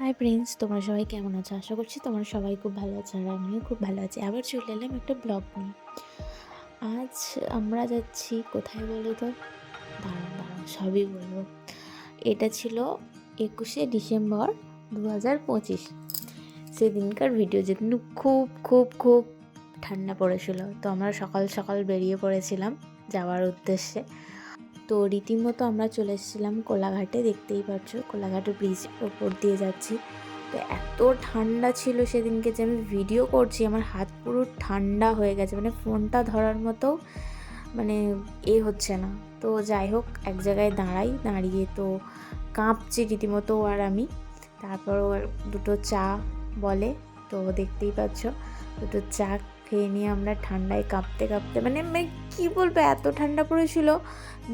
Hi friends, তোমরা সবাই কেমন আছো? আশা করছি তোমরা সবাই খুব ভালো আছো, আর আমিও খুব ভালো আছি। আবার চলে এলাম একটা ব্লগ নিয়ে। আজ আমরা যাচ্ছি কোথায় বলো তো? দাঁড়াও সবই বলবো। এটা ছিল 21শে ডিসেম্বর 2025। সেদিনকার ভিডিও, যেদিন খুব খুব খুব ঠান্ডা পড়েছিল। তো আমরা সকাল সকাল বেরিয়ে পড়েছিলাম যাওয়ার উদ্দেশ্যে। তো রীতিমতো আমরা চলে এসেছিলাম কোলাঘাটে। দেখতেই পাচ্ছ কোলাঘাটের ব্রিজের ওপর দিয়ে যাচ্ছি। তো এত ঠান্ডা ছিল সেদিনকে যে আমি ভিডিও করছি, আমার হাত পুরো ঠান্ডা হয়ে গেছে, মানে ফোনটা ধরার মতো মানে হচ্ছে না। তো যাই হোক, এক জায়গায় দাঁড়িয়ে তো কাঁপছি রীতিমতো আর আমি। তারপর ওর দুটো চা বলে, তো দেখতেই পাচ্ছ দুটো চা খেয়ে নিয়ে আমরা ঠান্ডায় কাঁপতে কাঁপতে মানে কী বলবো, এত ঠান্ডা পড়েছিল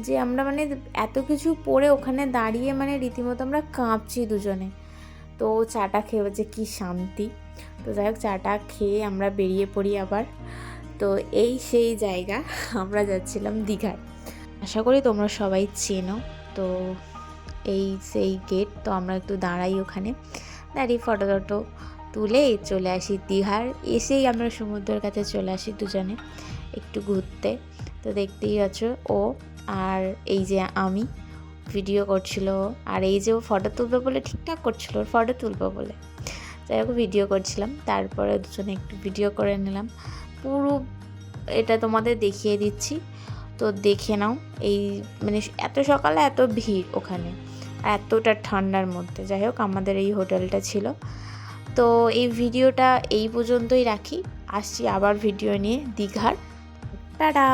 যে আমরা মানে এত কিছু পরে ওখানে দাঁড়িয়ে মানে রীতিমতো আমরা কাঁপছি দুজনে। তো চাটা খেয়ে যে কী শান্তি। তো যাই হোক, চাটা খেয়ে আমরা বেরিয়ে পড়ি আবার। তো এই সেই জায়গা, আমরা যাচ্ছিলাম দীঘায়। আশা করি তোমরা সবাই চেনো। তো এই সেই গেট। তো আমরা একটু দাঁড়াই ওখানে, দাঁড়িয়ে ফটো টটো তুলে চলে আসি দীঘার। এসেই আমরা সমুদ্রের কাছে চলে আসি দুজনে একটু ঘুরতে। তো দেখতেই আছো ও আর এই যে আমি ভিডিও করছিল, আর এই যে ও ফটো তুলবে বলে ঠিকঠাক করছিল, ওর ফটো তুলবো বলে। যাই হোক, ভিডিও করছিলাম, তারপরে দুজনে একটু ভিডিও করে নিলাম। পুরো এটা তোমাদের দেখিয়ে দিচ্ছি, তো দেখে নাও। এই মানে এত সকালে এত ভিড় ওখানে, আর এতটা ঠান্ডার মধ্যে। যাই হোক, আমাদের এই হোটেলটা ছিল। তো এই ভিডিওটা এই পর্যন্তই রাখি, আসছি আবার ভিডিও নিয়ে দীঘার। টাটা।